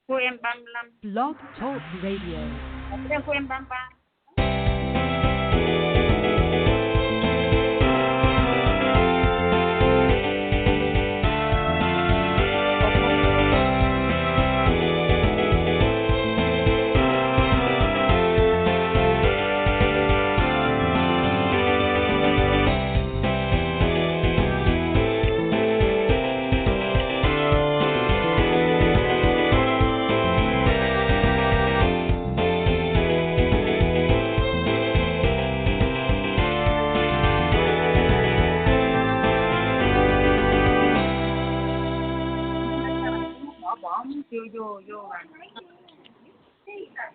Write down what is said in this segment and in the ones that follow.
cô em 35. Blog Talk Radio. Em cô em 33.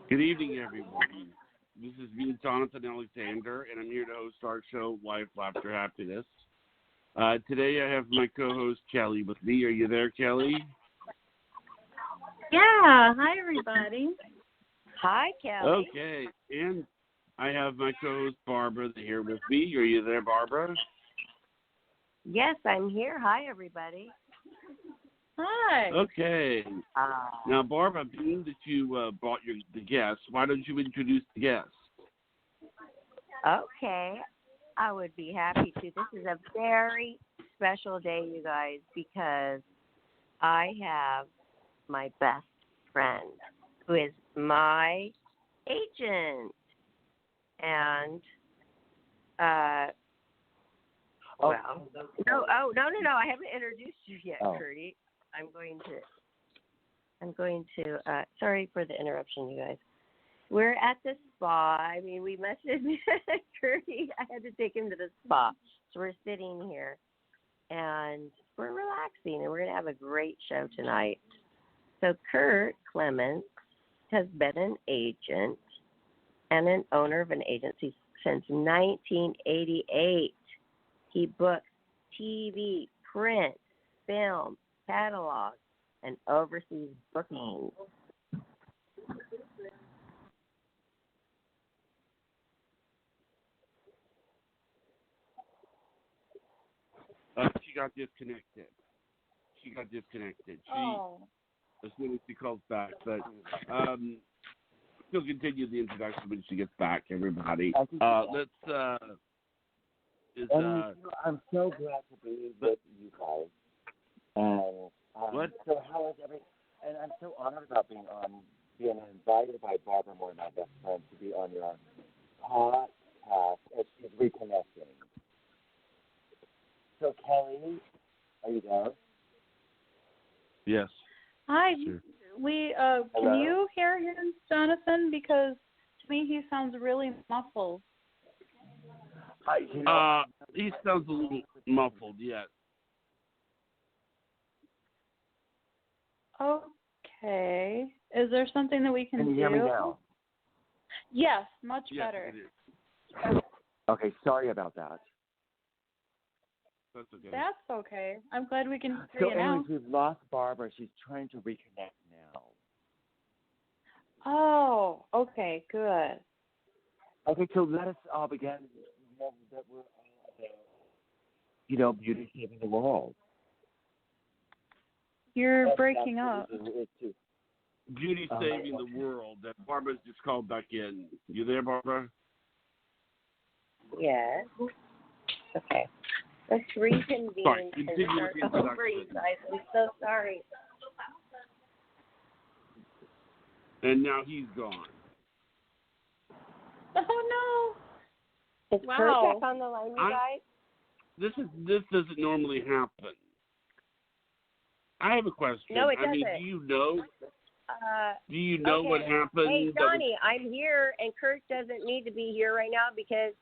Good evening, everyone. This is me, Jonathan Alexander, and I'm here to host our show, Life, Laughter, Happiness. Today I have my co-host, Kelly, with me. Are you there, Kelly? Yeah. Hi, everybody. Hi, Kelly. Okay. And I have my co-host, Barbara, here with me. Are you there, Barbara? Yes, I'm here. Hi, everybody. Hi. Okay. Now, Barbara, being that you brought the guests, why don't you introduce the guests? Okay. I would be happy to. This is a very special day, you guys, because I have my best friend who is my agent. And, no, I haven't introduced you yet, Curdy. I'm going to, sorry for the interruption, you guys. We're at the spa. I mean, we messaged Curdy. I had to take him to the spa. So we're sitting here and we're relaxing and we're going to have a great show tonight. So Kurt Clements has been an agent and an owner of an agency since 1988. He books TV, print, film, catalog, and overseas bookings. She got disconnected. As soon as she calls back. But she'll continue the introduction when she gets back, everybody. I'm so glad to be with you guys. And what? So how is everything? And I'm so honored about being invited by Barbara Moore, my best friend, to be on your podcast as she's reconnecting. So Kelly, are you there? Yes. Hi. Sure. Can you hear him, Jonathan? Because to me he sounds really muffled. He sounds a little muffled, yes. Okay. Is there something that we can do? Can you hear me now? Yes, much Yes, better. it is. Okay, sorry about that. That's okay. That's okay. I'm glad we can hear So you now. anyways, we've lost Barbara. She's trying to reconnect now. Oh, okay, good. Okay, so let us all begin. That we're all about, beauty saving the world. You're breaking up. Beauty saving the world. That Barbara's just called back in. You there, Barbara? Yes. Okay. Let's reconvene Sorry, and continue start with the over, you introduction. guys. I'm so sorry. And now he's gone. Oh no! Is Wow. Kurt back on the line, you guys? This doesn't normally happen. I have a question. No, it I mean, doesn't. do you know Okay. what happened? Hey, Johnny, I'm here, and Kurt doesn't need to be here right now because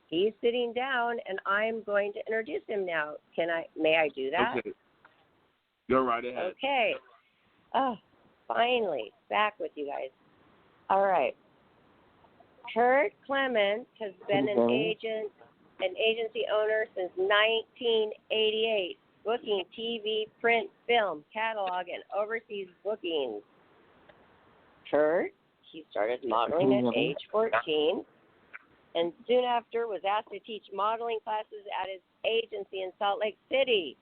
he's sitting down, and I'm going to introduce him now. May I do that? Okay. Go right ahead. Okay. Oh, finally, back with you guys. All right. Kurt Clements has been an agency owner since 1988, booking TV, print, film, catalog, and overseas bookings. Kurt, he started modeling at age 14, and soon after was asked to teach modeling classes at his agency in Salt Lake City.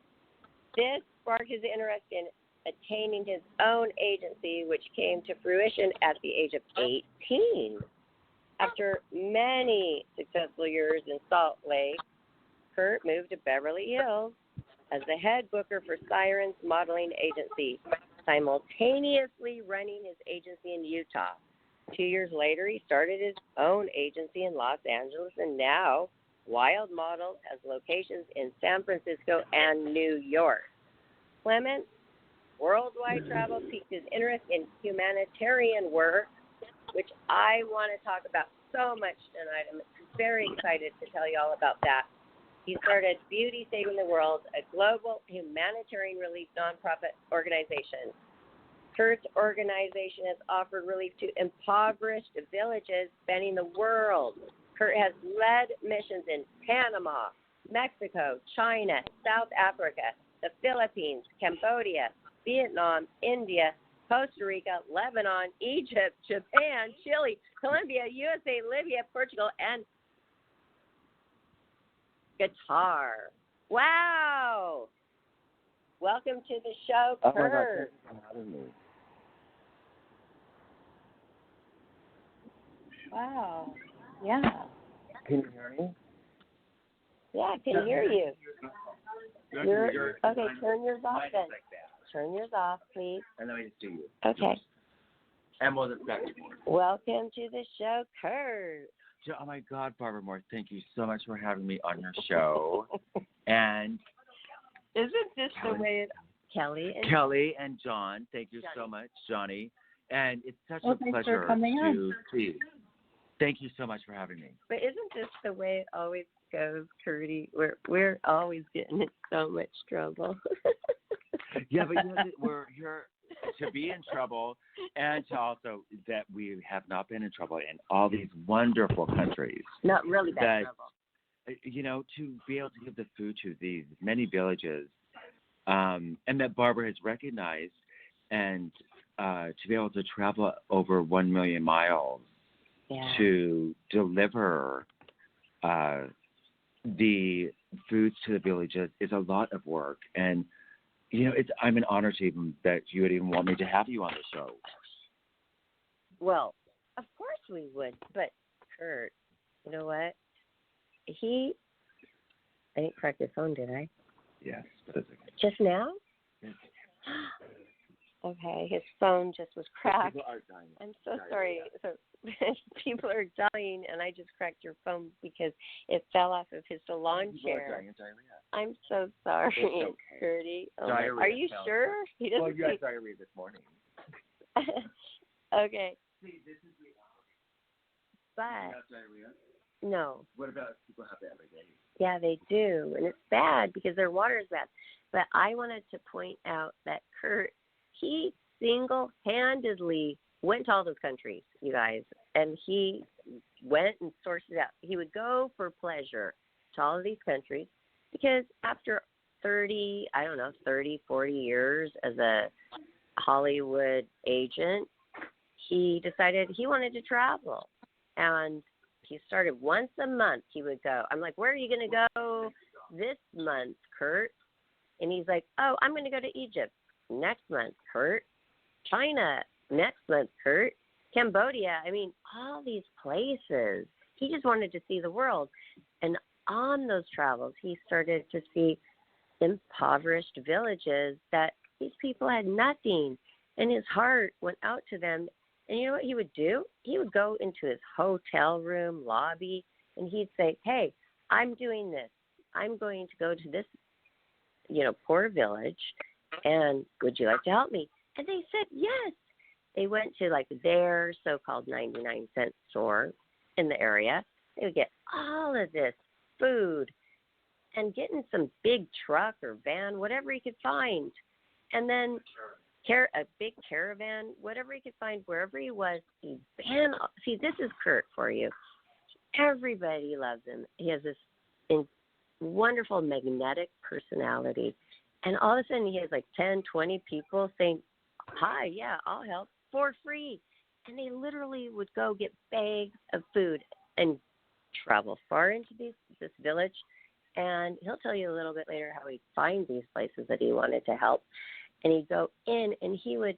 This sparked his interest in attaining his own agency, which came to fruition at the age of 18. After many successful years in Salt Lake, Kurt moved to Beverly Hills as the head booker for Sirens Modeling Agency, simultaneously running his agency in Utah. 2 years later, he started his own agency in Los Angeles, and now Wild Models has locations in San Francisco and New York. Clements' worldwide travel piqued his interest in humanitarian work, which I want to talk about so much tonight. I'm very excited to tell you all about that. He started Beauty Saving the World, a global humanitarian relief nonprofit organization. Kurt's organization has offered relief to impoverished villages spanning the world. Kurt has led missions in Panama, Mexico, China, South Africa, the Philippines, Cambodia, Vietnam, India, Costa Rica, Lebanon, Egypt, Japan, Chile, Colombia, USA, Libya, Portugal, and Qatar. Wow! Welcome to the show, Kurt. Oh my God, thank you for having me. Wow. Yeah. Can you hear me? Yeah, I can hear you. Okay, turn yours off then. Turn yours off, please. And let me just do you. Okay. And we'll discuss it more. Welcome to the show, Kurt. Oh my God, Barbara Moore, thank you so much for having me on your show. And isn't this the way it... Kelly and John, thank you so much, Johnny. And it's such a thanks pleasure for coming on. to see. Thank you so much for having me. But isn't this the way it always goes, Curdy? We're always getting in so much trouble. Yeah, but we're here to be in trouble, and to also that we have not been in trouble in all these wonderful countries. Not really bad trouble. You know, to be able to give the food to these many villages, and that Barbara has recognized, and to be able to travel over 1 million miles to deliver the foods to the villages is a lot of work. And you know, I'm an honor to even that you would even want me to have you on the show. Well, of course we would, but Kurt, you know what? I didn't crack your phone, did I? Yes, but it's okay. Just now? Yes. Okay, his phone just was cracked. People are dying. I'm so sorry. So people are dying, and I just cracked your phone because it fell off of his salon chair. People are dying of diarrhea. I'm so sorry, It's okay. Gertie. Oh, Diarrhea are you sure? He doesn't. Well, you had diarrhea this morning. Okay. See, this is reality. But You have diarrhea? no. What about people have it every day? Yeah, they do, and it's bad because their water is bad. But I wanted to point out that Kurt, he single-handedly went to all those countries, you guys, and he went and sourced it out. He would go for pleasure to all of these countries because after 30, 40 years as a Hollywood agent, he decided he wanted to travel. And he started once a month he would go. I'm like, where are you going to go this month, Kurt? And he's like, oh, I'm going to go to Egypt next month, Kurt. China next month, Kurt. Cambodia. I mean, all these places. He just wanted to see the world. And on those travels, he started to see impoverished villages that these people had nothing. And his heart went out to them. And you know what he would do? He would go into his hotel room lobby, and he'd say, hey, I'm doing this. I'm going to go to this, poor village, and would you like to help me? And they said yes. They went to, their so-called 99-cent store in the area. They would get all of this food and get in some big truck or van, whatever he could find. And then a big caravan, whatever he could find, wherever he was, he'd ban. See, this is Kurt for you. Everybody loves him. He has this wonderful magnetic personality. And all of a sudden, he has 10, 20 people saying, hi, yeah, I'll help for free. And they literally would go get bags of food and travel far into this village. And he'll tell you a little bit later how he finds these places that he wanted to help. and he'd go in, and he would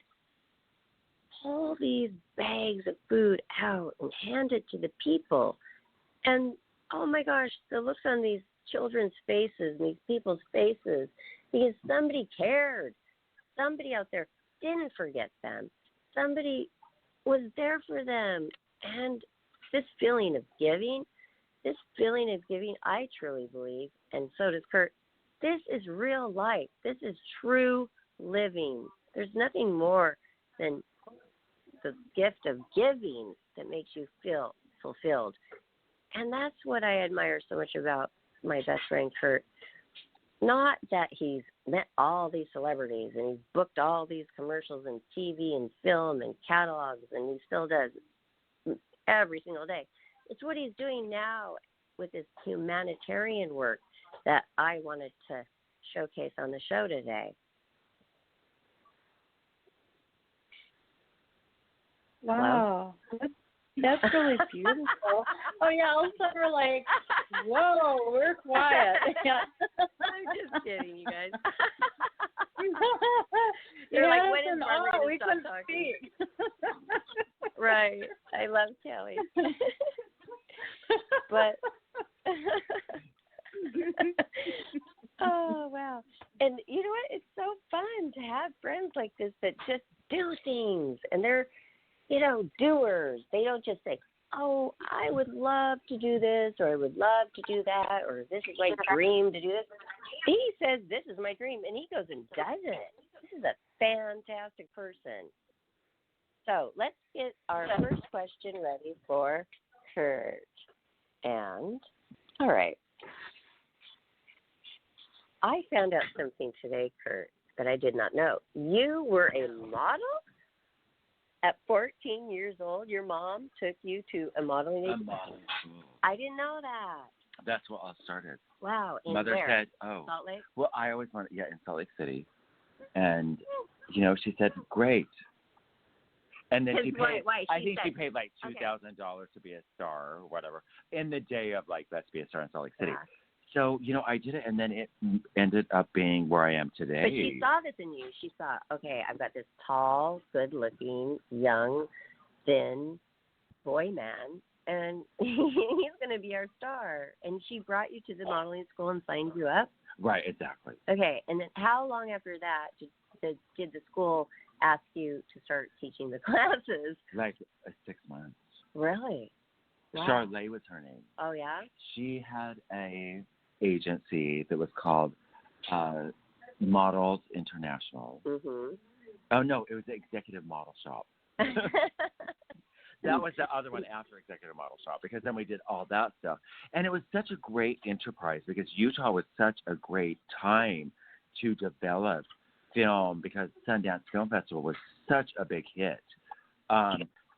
pull these bags of food out and hand it to the people. And, oh, my gosh, the looks on these children's faces and these people's faces, because somebody cared. Somebody out there didn't forget them. Somebody was there for them. And this feeling of giving, I truly believe, and so does Kurt, this is real life. This is true living. There's nothing more than the gift of giving that makes you feel fulfilled. And that's what I admire so much about my best friend Kurt. Not that he's met all these celebrities and he's booked all these commercials and TV and film and catalogs, and he still does every single day. It's what he's doing now with his humanitarian work that I wanted to showcase on the show today. Wow. That's really beautiful. Oh, yeah, all of a sudden we're like, whoa, we're quiet. Yeah. I'm just kidding, you guys. You're like, when is Barbara going to stop talking? Speak. Right. I love Kelly. But, oh, wow. And you know what? It's so fun to have friends like this that just do things. And they're, doers. They don't just say, oh, I would love to do this, or I would love to do that, or this is my dream to do this. He says, this is my dream, and he goes and does it. This is a fantastic person. So let's get our first question ready for Kurt. And, all right. I found out something today, Kurt, that I did not know. You were a model? At 14 years old, your mom took you to a modeling agency? I didn't know that. That's what all started. Wow. In Mother where? said, oh. Salt Lake? Well, I always wanted, in Salt Lake City. And, she said, great. And then she paid, she paid like $2,000 to be a star or whatever in the day of like, let's be a star in Salt Lake City. Yeah. So, I did it, and then it ended up being where I am today. But she saw this in you. She saw, okay, I've got this tall, good-looking, young, thin boy man, and he's going to be our star. And she brought you to the modeling school and signed you up? Right, exactly. Okay, and then how long after that did the school ask you to start teaching the classes? Like 6 months. Really? Wow. Charlotte was her name. Oh, yeah? She had a agency that was called Models International. Mm-hmm. Oh, no, it was the Executive Model Shop. That was the other one after Executive Model Shop, because then we did all that stuff. And it was such a great enterprise because Utah was such a great time to develop film, because Sundance Film Festival was such a big hit.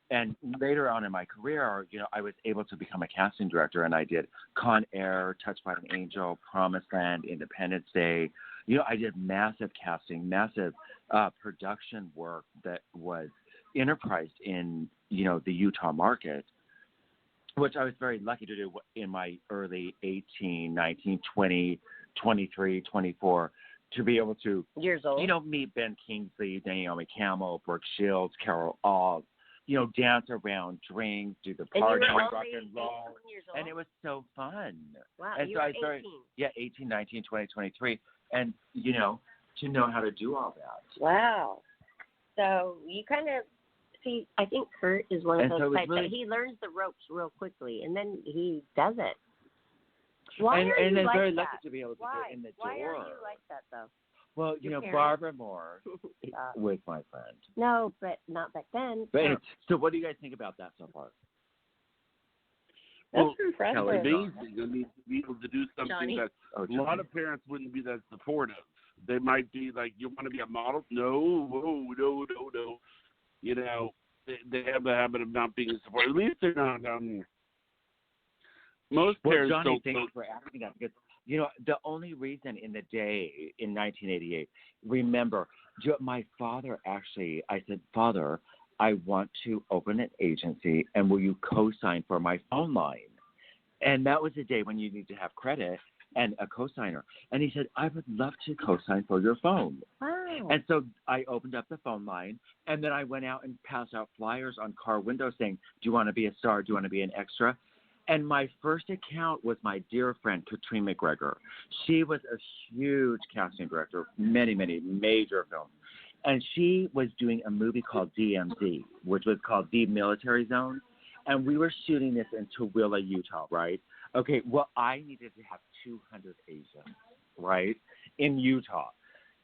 And later on in my career, I was able to become a casting director, and I did Con Air, Touched by an Angel, Promised Land, Independence Day. I did massive casting, massive production work that was enterprised in, the Utah market, which I was very lucky to do in my early 18, 19, 20, 23, 24, to be able to, years old. Meet Ben Kingsley, Naomi Campbell, Brooke Shields, Carol Alt, dance around, drink, do the party, rock and roll. And it was so fun. Wow, and you so were 18. 18. Yeah, 18, 19, 20, 23. And, to know how to do all that. Wow. So you kind of, see, I think Kurt is one of those types that he learns the ropes real quickly, and then he does it. Why are you like very that? lucky to be able to get in the door. Why are you like that, though? Well, Barbara Moore was my friend. No, but not back then. But so what do you guys think about that so far? That's impressive. Amazing. I mean, to be able to do something that a lot of parents wouldn't be that supportive. They might be like, you want to be a model? No. They have the habit of not being supportive. At least they're not. Most parents Johnny, don't. thank you for asking that, because the only reason in the day in 1988, remember, my father actually, I said, Father, I want to open an agency, and will you co-sign for my phone line? And that was the day when you need to have credit. and a co-signer. And he said, I would love to co-sign for your phone. Wow. And so I opened up the phone line, and then I went out and passed out flyers on car windows saying, do you want to be a star? Do you want to be an extra? And my first account was my dear friend, Katrine McGregor. She was a huge casting director of many, many major films. And she was doing a movie called DMZ, which was called The Military Zone. And we were shooting this in Tooele, Utah, right? Okay, well, I needed to have 200 Asians, right, in Utah.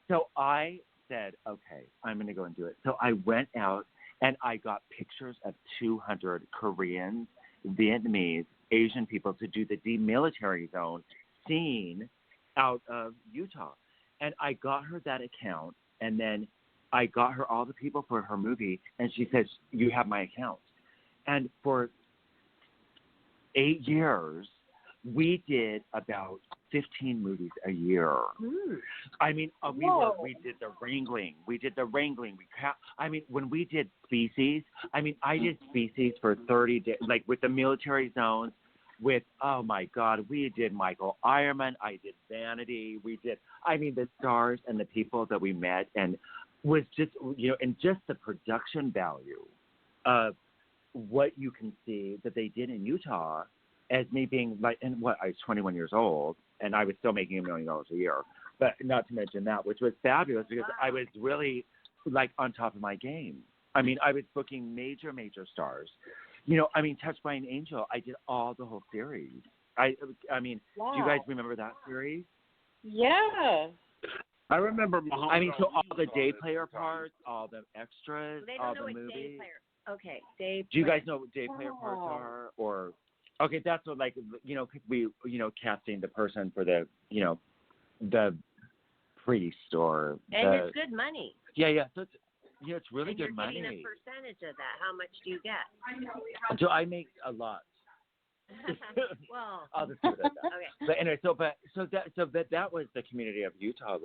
So I said, okay, I'm going to go and do it. So I went out and I got pictures of 200 Koreans, Vietnamese, Asian people to do the demilitary zone scene out of Utah. And I got her that account, and then I got her all the people for her movie, and she says, you have my account. And for 8 years, we did about 15 movies a year. I mean, we did the wrangling. When we did Species, I did Species for 30 days, like with the military zones, with, oh my God, we did Michael Ironman, I did Vanity, the stars and the people that we met, and was just, and just the production value of what you can see that they did in Utah, as me being I was 21 years old, and I was still making $1 million a year. But not to mention that, which was fabulous because I was really on top of my game. I was booking major stars. Touched by an Angel, I did the whole series. Wow. Do you guys remember that series? Yeah. I remember Muhammad. So all the day player parts, all the extras, They all don't know the what movies. day player. Okay, day. Do you guys know what day player parts are? Or okay, that's what we casting the person for the the priest or and it's good money. Yeah. So it's really and good you're money. getting a percentage of that. How much do you get? So I make a lot. Well, I'll just do that. Okay. But anyway, that was the community of Utah,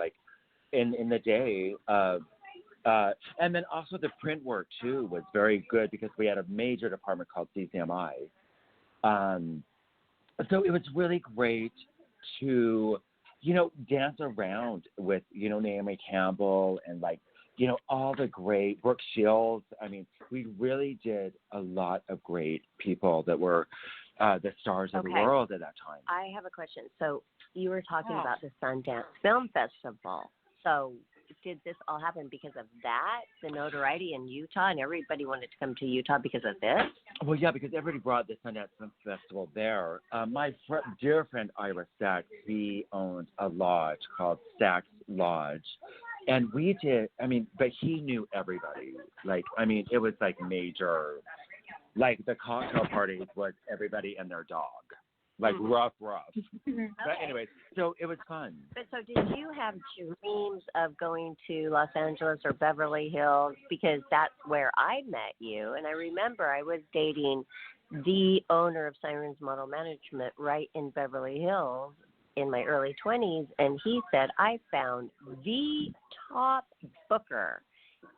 in the day. And then also the print work too was very good because we had a major department called CCMI. So it was really great to, dance around with, Naomi Campbell and all the great Brooke Shields. We really did a lot of great people that were the stars of the world at that time. I have a question. So you were talking about the Sundance Film Festival. So did this all happen because of that, the notoriety in Utah, and everybody wanted to come to Utah because of this? Well, yeah, because everybody brought the Sundance Film Festival there. My dear friend Ira Sachs, he owned a lodge called Sachs Lodge. And we did, but he knew everybody. It was major, the cocktail parties was everybody and their dog. Rough. But anyway, so it was fun. But so did you have dreams of going to Los Angeles or Beverly Hills? Because that's where I met you. And I remember I was dating the owner of Sirens Model Management right in Beverly Hills in my early 20s. And he said, I found the top booker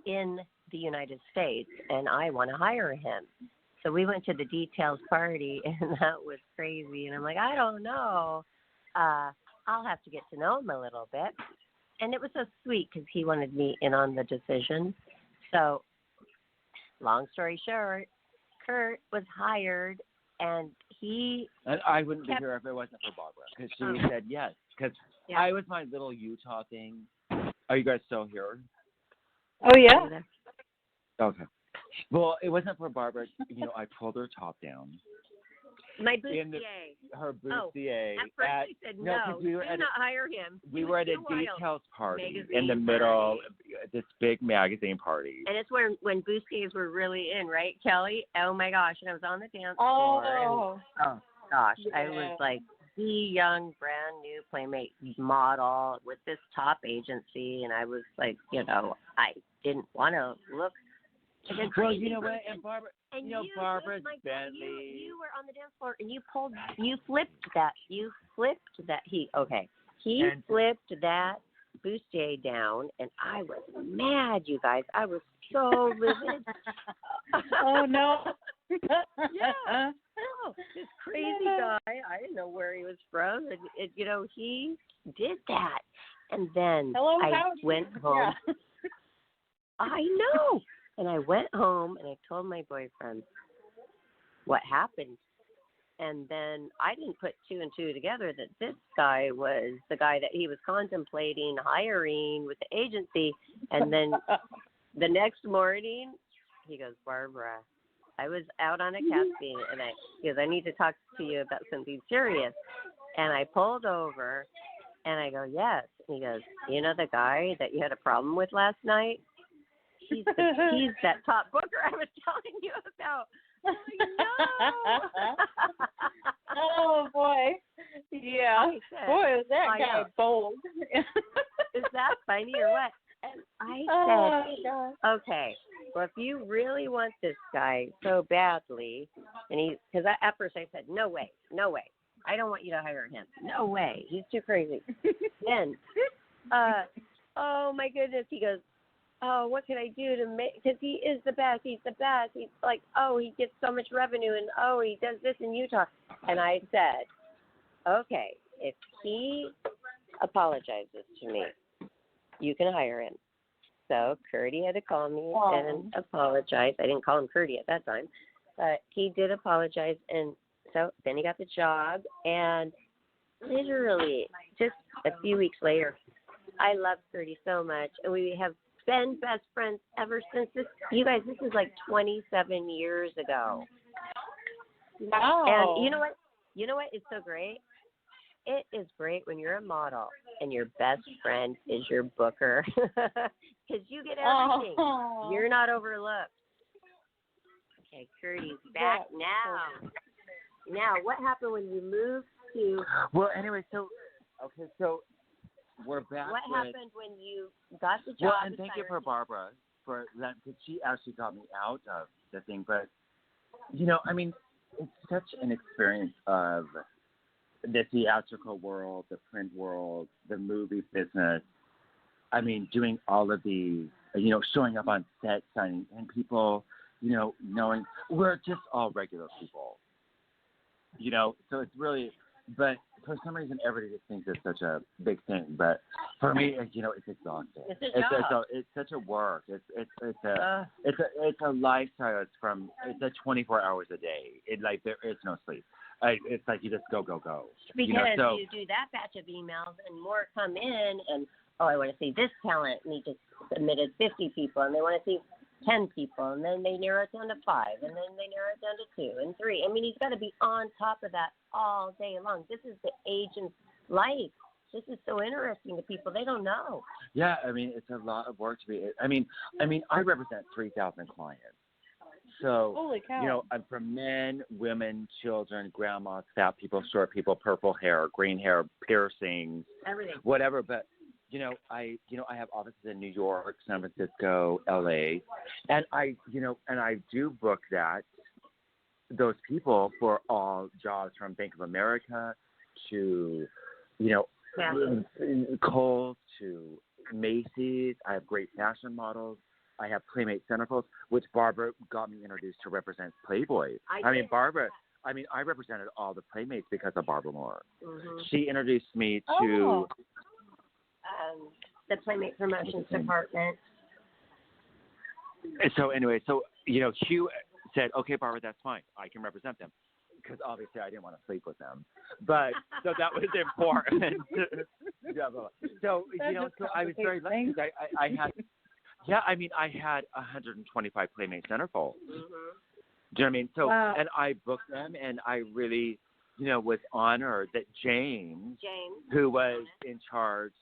in the United States, and I want to hire him. So we went to the details party, and that was crazy. And I'm like, I don't know. I'll have to get to know him a little bit. And it was so sweet because he wanted me in on the decision. So long story short, Kurt was hired, and he And I wouldn't be here if it wasn't for Barbara, because she said yes. Because I was my little Utah thing. Are you guys still here? Oh, yeah. Okay. Well, it wasn't for Barbara. I pulled her top down. My bustier. Her bustier. At first she said, no, we were do not hire him. We were at a details party magazine in the middle, party. This big magazine party. And it's when bustiers were really in, right, Kelly? Oh, my gosh. And I was on the dance Oh. floor. And, gosh. Yeah. I was the young, brand new Playmate model with this top agency. And I was I didn't want to look. Well, you know what? And Barbara, And Barbara's my God, Bentley. you were on the dance floor and you flipped that. He flipped that bustier down, and I was mad, you guys. I was so livid. Oh, no. Yeah. Oh, this crazy guy. I didn't know where he was bro. And he did that. And then Hello, I howdy. went home. Yeah. I know. And I went home and I told my boyfriend what happened. And then I didn't put two and two together that this guy was the guy that he was contemplating hiring with the agency. And then the next morning, he goes, Barbara, I was out on a casting, and he goes, I need to talk to you about something serious. And I pulled over, and I go, yes. And he goes, you know the guy that you had a problem with last night? He's that top booker I was telling you about. I'm like, no. Oh, boy. Yeah. Boy, is that guy bold. Is that funny or what? And I said, okay, well, if you really want this guy so badly, and because at first I said, no way. I don't want you to hire him. No way. He's too crazy. Then, oh, my goodness, he goes, oh, what can I do to make, because he is the best. He's the best. He's like, oh, he gets so much revenue, and oh, he does this in Utah. And I said, okay, if he apologizes to me, you can hire him. So Curdy had to call me and apologize. I didn't call him Curdy at that time, but he did apologize. And so then he got the job. And literally just a few weeks later, I love Curdy so much. And we have been best friends ever since this. You guys, this is like 27 years ago. Wow. And you know what is so great? It is great when you're a model and your best friend is your booker because you get everything. Oh. You're not overlooked. Okay, Curdy's back now. Now, what happened when you moved to? Well, anyway, so we're back. What happened when you got the job? Well, and thank you for Barbara for that, because she actually got me out of the thing. But I mean, it's such an experience of the theatrical world, the print world, the movie business. I mean, doing all of these, showing up on set, signing, and people, knowing we're just all regular people. So it's really, but for some reason, everybody just thinks it's such a big thing. But for me, it's exhausting. It's a job. It's such a work. It's a lifestyle. It's a 24 hours a day. There is no sleep. It's like you just go. Because you do that batch of emails and more come in, and I want to see this talent, and he just submitted 50 people, and they want to see 10 people, and then they narrow it down to 5, and then they narrow it down to 2 and 3. I mean, he's got to be on top of that all day long. This is the agent's life. This is so interesting to people. They don't know. Yeah, I mean, it's a lot of work to be. I mean, I represent 3,000 clients. So, holy cow. I'm from men, women, children, grandmas, fat people, short people, purple hair, green hair, piercings, everything, whatever. But I have offices in New York, San Francisco, LA, and I do book those people for all jobs, from Bank of America to, Kohl's to Macy's. I have great fashion models. I have Playmate centerfolds, which Barbara got me introduced to represent Playboy. I represented all the Playmates because of Barbara Moore. Mm-hmm. She introduced me to the Playmate Promotions Department. So anyway, Hugh said, okay, Barbara, that's fine. I can represent them. Because obviously I didn't want to sleep with them. But so that was important. So I was very lucky because I had – I had 125 Playmate centerfolds. Mm-hmm. Do you know what I mean? So, wow. And I booked them, and I really, was honored that James, who was in charge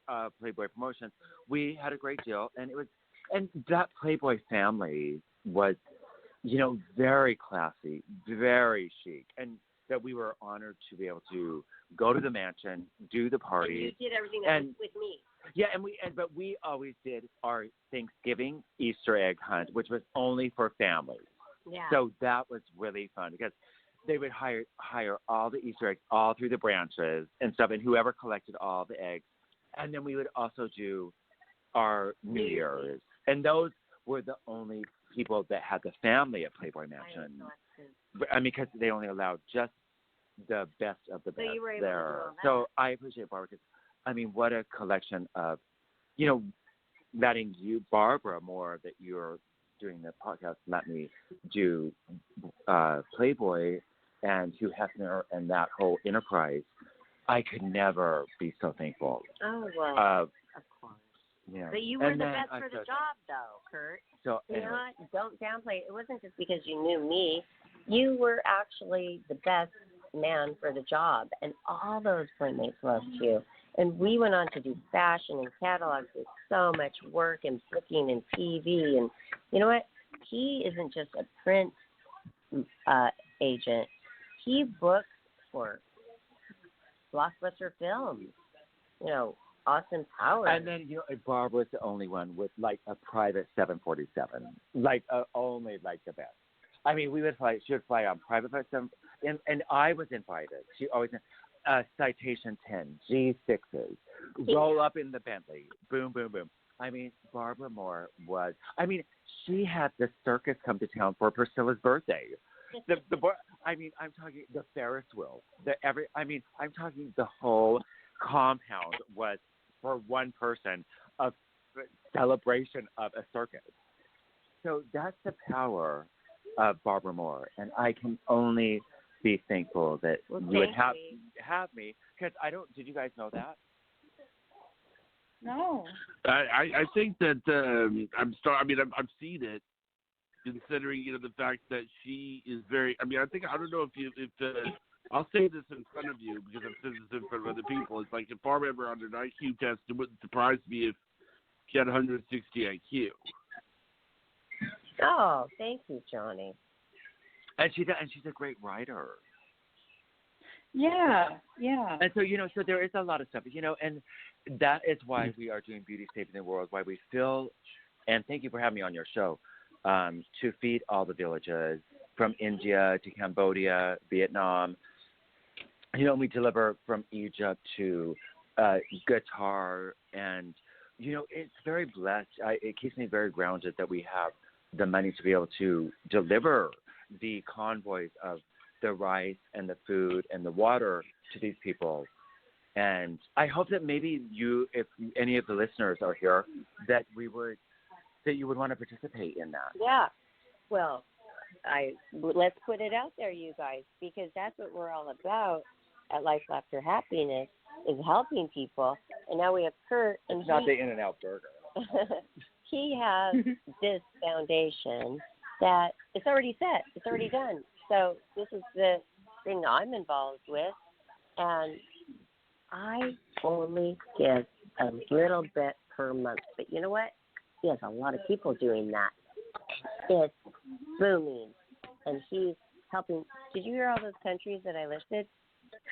of Playboy Promotions, we had a great deal, and that Playboy family was, very classy, very chic, and that we were honored to be able to go to the mansion, do the party. And you did everything with me. Yeah, but we always did our Thanksgiving Easter egg hunt, which was only for families. Yeah. So that was really fun because they would hire all the Easter eggs all through the branches and stuff, and whoever collected all the eggs. And then we would also do our New Year's. And those were the only people that had the family at Playboy Mansion. Because they only allowed just the best of the So best you were able to do there. all that. So I appreciate Barbara because, I mean, what a collection of, letting you, Barbara, more that you're doing the podcast, let me do Playboy and Hugh Hefner and that whole enterprise. I could never be so thankful. Oh, well, Of course. Yeah. But you were And the then best I for the said- job, though, Kurt. So You anyway, know what? Don't downplay it. It wasn't just because you knew me. You were actually the best man for the job, and all those playmates loved you. And we went on to do fashion and catalogs with so much work and booking and TV. And you know what? He isn't just a print agent. He books for blockbuster films. Austin Powers. and then Barbara was the only one with like a private 747, like only like the best. I mean, she would fly on private flight 7, and I was invited. She always Citation 10 G6s, roll up in the Bentley, boom, boom, boom. I mean, Barbara Moore was. I mean, she had the circus come to town for Priscilla's birthday. I'm talking the Ferris wheel. I'm talking the whole compound was for one person a celebration of a circus. So that's the power of Barbara Moore, and I can only be thankful that you would have me because I don't. Did you guys know that? No. I think that I've seen it, considering the fact that she is very. I don't know if I'll say this in front of you because I've said this in front of other people. It's like if Barbara ever under an IQ test, it wouldn't surprise me if she had 160 IQ. Oh, thank you, Johnny. And she's a great writer. Yeah. And so there is a lot of stuff, and that is why we are doing Beauty Saving the World, why we feel, and thank you for having me on your show, to feed all the villages from India to Cambodia, Vietnam. We deliver from Egypt to Qatar, and, it's very blessed. It keeps me very grounded that we have the money to be able to deliver the convoys of the rice and the food and the water to these people. And I hope that maybe if any of the listeners are here, that you would want to participate in that. Yeah. Well, let's put it out there, you guys, because that's what we're all about at Life After Happiness, is helping people. And now we have Kurt, and Not the In-N-Out burger. he has this foundation that it's already set. It's already done. So this is the thing I'm involved with, and I only give a little bit per month. But you know what? He has a lot of people doing that. It's booming, and he's helping. Did you hear all those countries that I listed?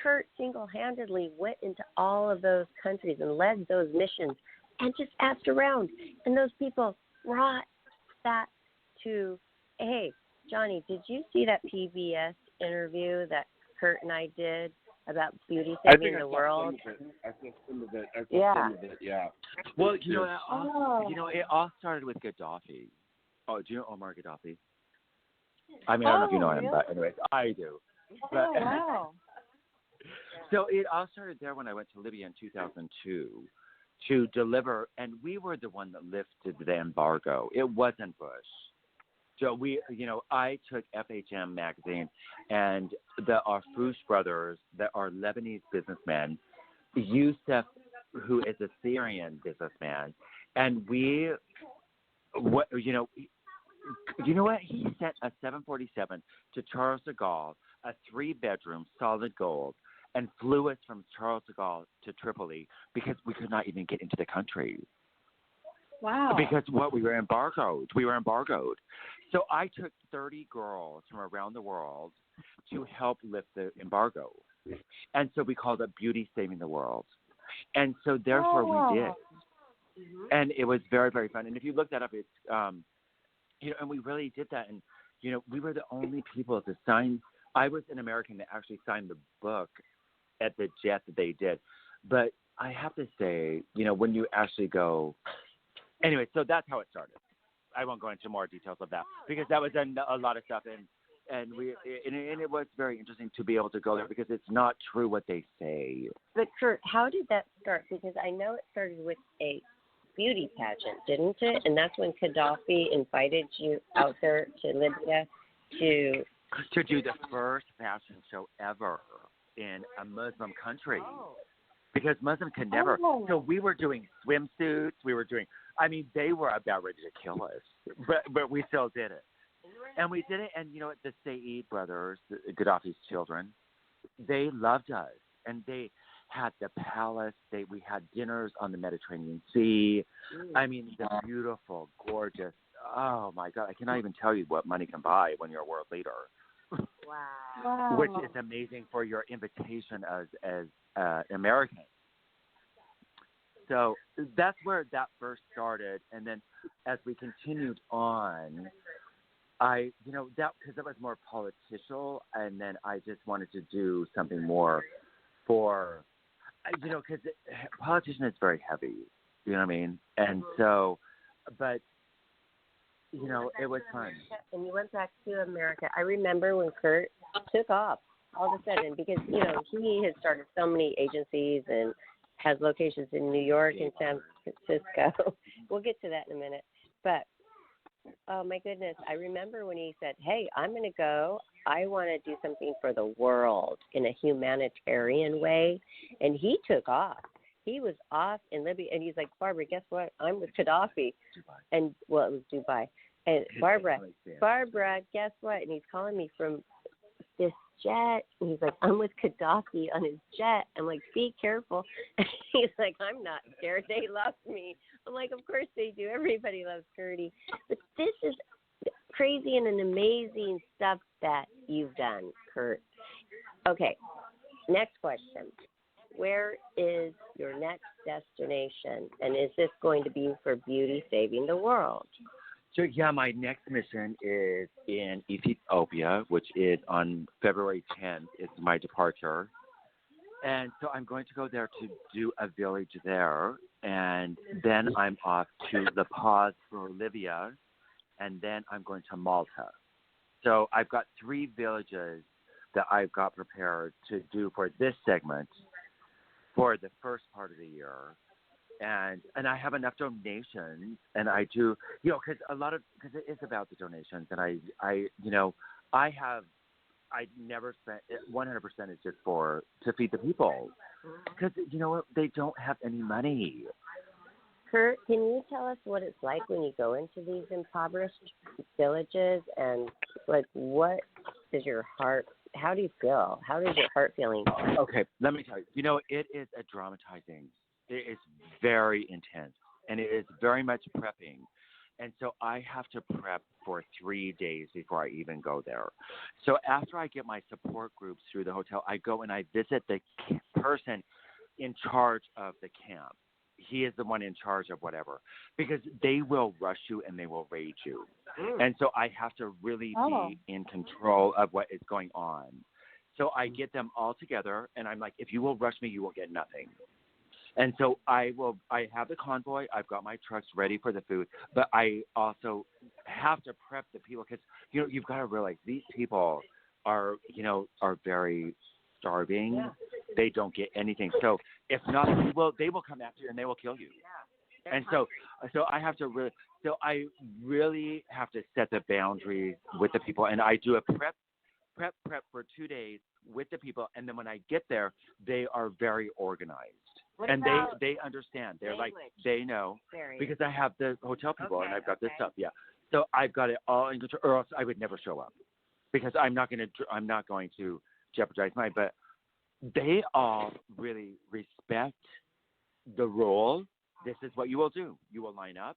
Kurt single-handedly went into all of those countries and led those missions and just asked around. And those people brought that to, hey, Johnny, did you see that PBS interview that Kurt and I did about beauty saving the world? I saw some of it. Yeah. Yeah. Well, it all started with Gaddafi. Oh, do you know Omar Gaddafi? I mean, I don't know if you know him, really? but anyways, I do. But, Oh, wow. So it all started there when I went to Libya in 2002 to deliver, and we were the one that lifted the embargo. It wasn't Bush. So I took FHM magazine and the Arfouche brothers that are Lebanese businessmen, Youssef, who is a Syrian businessman, and you know what? He sent a 747 to Charles de Gaulle, a 3-bedroom solid gold, and flew us from Charles de Gaulle to Tripoli because we could not even get into the country. Wow. Because we were embargoed. We were embargoed. So I took 30 girls from around the world to help lift the embargo. And so we called it Beauty Saving the World. And so therefore we did. And it was very, very fun. And if you look that up, it's, and we really did that. And, we were the only people to sign. I was an American that actually signed the book at the jet that they did. But I have to say, when you actually go, anyway, so that's how it started. I won't go into more details of that because that was a lot of stuff. and it was very interesting to be able to go there because it's not true what they say. But Kurt, how did that start? Because I know it started with a beauty pageant, didn't it? And that's when Gaddafi invited you out there to Libya to do the first fashion show ever in a Muslim country. Because Muslims can never. So we were doing swimsuits. They were about ready to kill us, but we still did it. And we did it, and you know what? The Saeed brothers, Gaddafi's children, they loved us, and they had the palace. We had dinners on the Mediterranean Sea. The beautiful, gorgeous. Oh my God! I cannot even tell you what money can buy when you're a world leader. Wow. Which is amazing for your invitation as Americans. So that's where that first started, and then as we continued on, because it was more political, and then I just wanted to do something more for, because politician is very heavy, you know what I mean? And so, but, it was fun. And you went back to America. I remember when Kurt took off all of a sudden because, he has started so many agencies and has locations in New York and San Francisco. We'll get to that in a minute. But, oh, my goodness, I remember when he said, hey, I'm going to go. I want to do something for the world in a humanitarian way. And he took off. He was off in Libya, and he's like, Barbara, guess what? I'm with Gaddafi. And, well, it was Dubai. And Barbara, guess what? And he's calling me from this jet. And he's like, I'm with Gaddafi on his jet. I'm like, be careful. And he's like, I'm not scared. They love me. I'm like, of course they do. Everybody loves Kurtie. But this is crazy and an amazing stuff that you've done, Kurt. Okay, next question. Where is your next destination? And is this going to be for beauty saving the world? So, my next mission is in Ethiopia, which is on February 10th. It's my departure. And so I'm going to go there to do a village there. And then I'm off to La Paz for Libya. And then I'm going to Malta. So I've got 3 villages that I've got prepared to do for this segment for the first part of the year. And I have enough donations, and I do, because it is about the donations, and I never spent 100% is just to feed the people, because they don't have any money. Kurt, can you tell us what it's like when you go into these impoverished villages, and what is your heart? How do you feel? How is your heart feeling? Okay, let me tell you. It is a dramatizing. It is very intense, and it is very much prepping. And so I have to prep for 3 days before I even go there. So after I get my support groups through the hotel, I go and I visit the person in charge of the camp. He is the one in charge of whatever, because they will rush you and they will rage you. And so I have to really be in control of what is going on. So I get them all together, and I'm like, if you will rush me, you will get nothing. And so I have the convoy. I've got my trucks ready for the food, but I also have to prep the people because, you've got to realize these people are very starving. Yeah. They don't get anything. So if not, they will come after you and they will kill you. Yeah. And so I really have to set the boundaries with the people, and I do a prep for 2 days with the people, and then when I get there, they are very organized. And they understand. They're language? They know because I have the hotel people and I've got this stuff. Yeah. So I've got it all in control, or else I would never show up because I'm not going to jeopardize mine. But they all really respect the rule. This is what you will do. You will line up.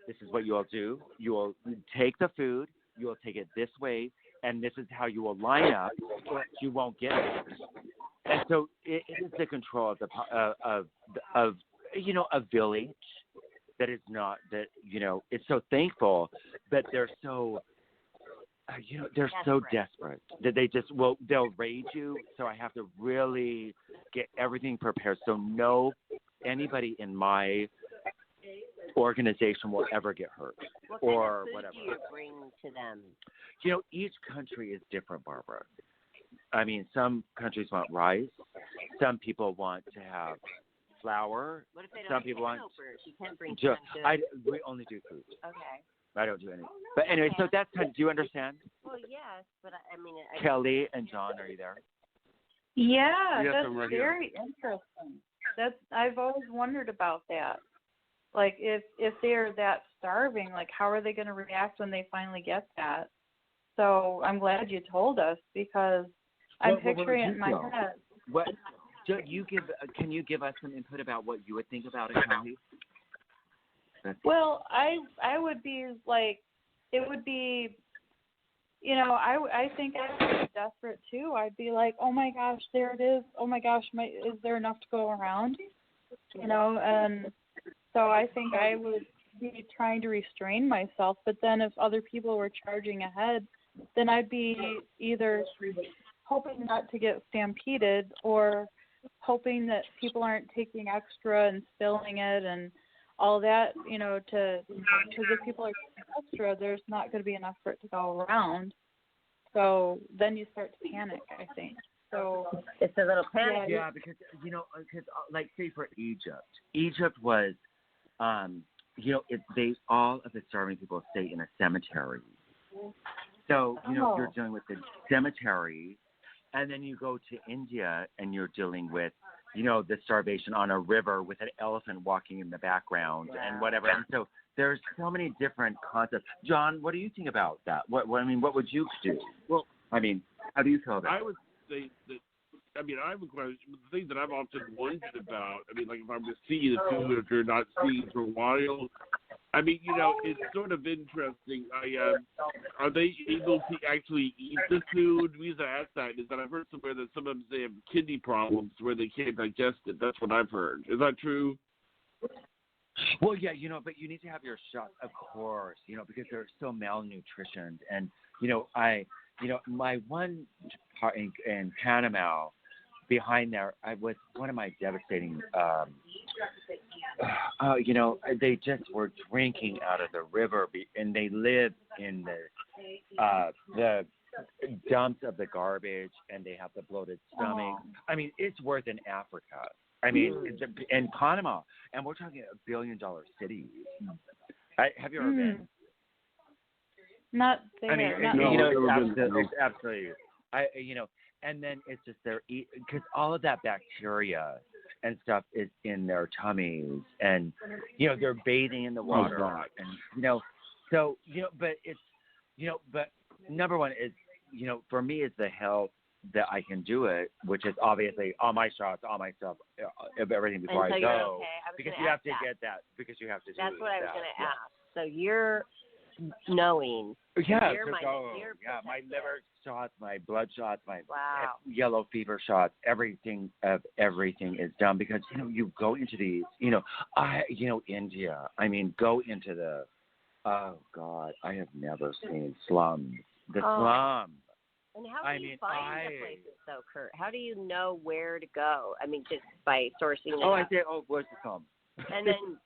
This is what you will do. You will take the food. You will take it this way, and this is how you will line up, or you won't get it. And so it is the control of a village that is not that it's so thankful, but they're so they're so desperate that they'll raid you. So I have to really get everything prepared. So anybody in my organization will ever get hurt What or kind of food whatever. do you bring to them? Each country is different, Barbara. I mean, some countries want rice. Some people want to have flour. What if they don't Some people want. You can't bring Just, canned we only do food. Okay. I don't do anything. But anyway, so that's kind of, do you understand? Well, yes, but I mean, Kelly and John, are you there? Yeah, Yes, that's I'm right very interesting. I've always wondered about that. Like if they're that starving, like how are they going to react when they finally get that? So I'm glad you told us because I'm picturing it in my head. What? Can you give us some input about what you would think about it, Kelly? Well, I would be like, it would be, I think I'd be desperate too. I'd be like, oh my gosh, there it is. Oh my gosh, is there enough to go around? And so I think I would be trying to restrain myself. But then if other people were charging ahead, then I'd be either hoping not to get stampeded or hoping that people aren't taking extra and spilling it and all that, because if people are taking extra, there's not going to be enough for it to go around. So then you start to panic, I think. So it's a little panic. Yeah, because like say for Egypt was, they all of the starving people stay in a cemetery. So you're dealing with the cemetery, and then you go to India and you're dealing with the starvation on a river with an elephant walking in the background and whatever. And so there's so many different concepts. John, what do you think about that? What would you do? Well, I mean, how do you feel about it? I would say that, I have a question. The thing that I've often wondered about, like if I'm to see the food, if you're not seeing for a while, it's sort of interesting. Are they able to actually eat the food? The reason I ask that is that I've heard somewhere that sometimes they have kidney problems where they can't digest it. That's what I've heard. Is that true? Well, yeah, but you need to have your shots, of course, because they're so malnutritioned. And, my one part in Panama, behind there, I was one of my devastating, they just were drinking out of the river, and they live in the dumps of the garbage, and they have the bloated stomach. It's worse in Africa. In Panama, and we're talking $1 billion cities. Have you ever been? Not there. It's absolutely. And then it's just because all of that bacteria and stuff is in their tummies, and they're bathing in the water, and so but it's but number one is for me is the health that I can do it, which is obviously all my shots, all my stuff, everything before I go, because you have to get that, because you have to. That's what I was going to ask. So you're knowing. Yeah, my liver shots, my blood shots, my yellow fever shots, everything is done because you go into these, India. Go into the. Oh God, I have never seen slums. The slum. And how do you find the places, though, Kurt? How do you know where to go? Just by sourcing it. I say, where's the slum? And then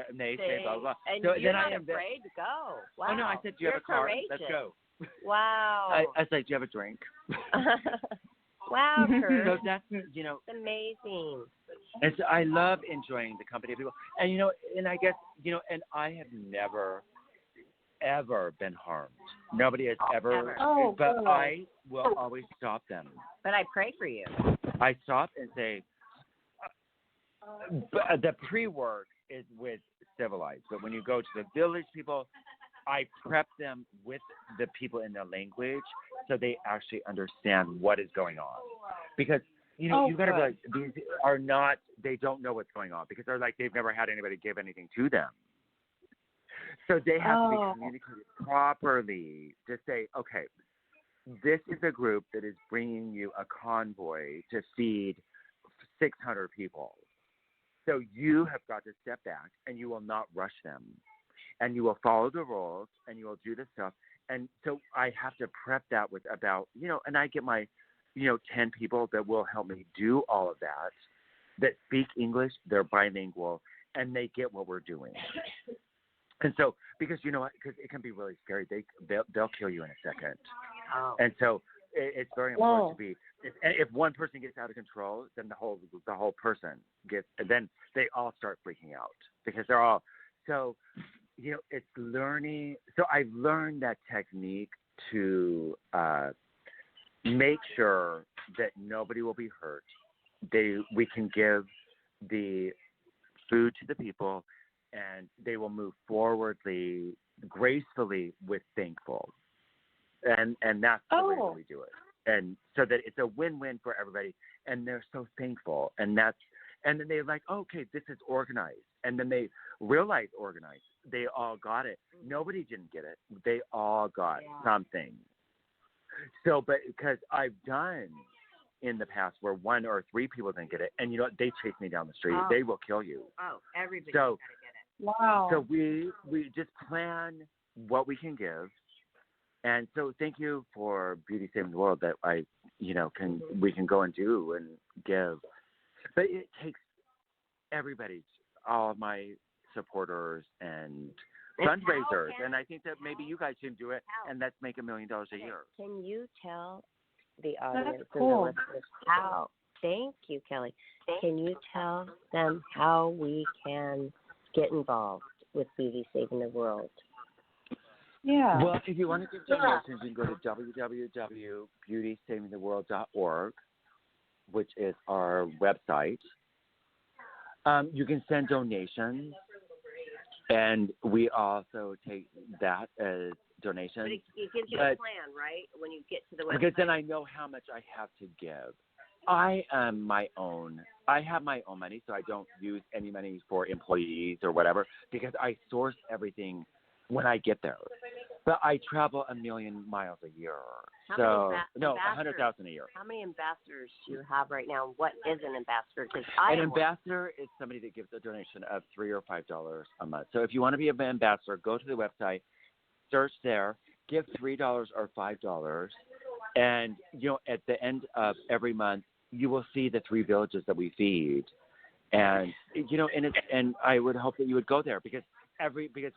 and they say blah blah. And so you're then not afraid to go. Wow. Oh no, I said, do you have a car? Courageous. Let's go. Wow. I was like, do you have a drink? Wow, Kurt. So that's It's amazing. And so I love enjoying the company of people, and and I guess and I have never ever been harmed. Nobody has ever. But good. I will always stop them. But I pray for you. I stop and say, the pre-work is with civilized, but when you go to the village people, I prep them with the people in their language so they actually understand what is going on. Because you got to realize they don't know what's going on because they've never had anybody give anything to them. So they have to be communicated properly to say, okay, this is a group that is bringing you a convoy to feed 600 people. So you have got to step back and you will not rush them. And you will follow the rules and you will do the stuff. And so I have to prep that with about, and I get my, 10 people that will help me do all of that speak English, they're bilingual, and they get what we're doing. And so, because you know what, because it can be really scary. They'll kill you in a second. Oh. And so it's very important to be. If one person gets out of control, then the whole person gets. And then they all start freaking out because they're all. So, you know, it's learning. So I've learned that technique to make sure that nobody will be hurt. We can give the food to the people, and they will move forwardly, gracefully, with thankful, and that's the way that we do it, and so that it's a win-win for everybody, and they're so thankful, and then they're like, okay, this is organized, and then they realize organized. They all got it. Nobody didn't get it. They all got something. So, but because I've done in the past where 1 or 3 people didn't get it, and you know what, they chase me down the street. They will kill you. Oh, everybody's got to get it. Wow. So we just plan what we can give, and so thank you for Beauty Saving the World that we can go and do and give, but it takes everybody, all of my supporters and fundraisers, and I think that maybe you guys can do it, and let's make $1 million a year. Can you tell the audience That's cool. and the listeners how? Thank you, Kelly. Can you tell them how we can get involved with Beauty Saving the World? Yeah. Well, if you want to give donations, you can go to www.beautysavingtheworld.org, which is our website. You can send donations, and we also take that as donations. But it gives you a plan, right? When you get to the website. Because then I know how much I have to give. I have my own money, so I don't use any money for employees or whatever, because I source everything when I get there. But I travel 1 million miles a year. How many 100,000 a year. How many ambassadors do you have right now? What is an ambassador? An ambassador is somebody that gives a donation of $3 or $5 a month. So if you want to be an ambassador, go to the website, search there, give $3 or $5, and at the end of every month, you will see the 3 villages that we feed, and and I would hope that you would go there because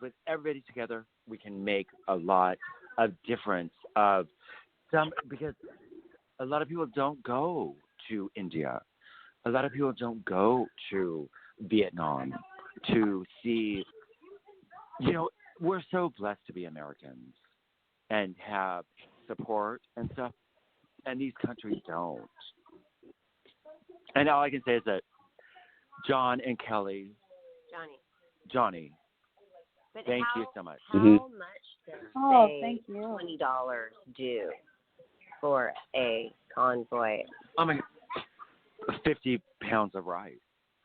with everybody together, we can make a lot of difference. Because a lot of people don't go to India, a lot of people don't go to Vietnam to see. We're so blessed to be Americans and have support and stuff, and these countries don't. And all I can say is that John and Kelly, Johnny, but thank you so much. How much does thank you. $20 do for a convoy? Oh my God, 50 pounds of rice.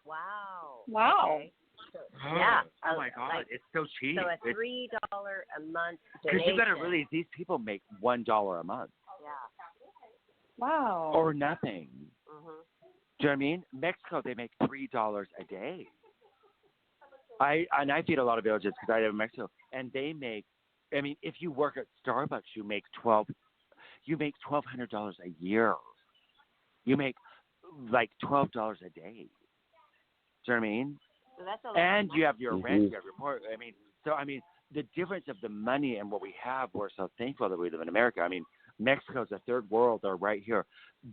Wow. Okay. So, yeah. Oh my God, it's so cheap. So a $3 a month Because donation. you got to realize these people make $1 a month. Yeah. Wow. Or nothing. Mhm. Do you know what I mean? Mexico, they make $3 a day. I feed a lot of villages because I live in Mexico, and they make. I mean, if you work at Starbucks, you make $1,200 a year. You make like $12 a day. Do you know what I mean? So that's a lot. And you have your rent, you have your port. The difference of the money and what we have, we're so thankful that we live in America. I mean, Mexico's a third world. They're right here.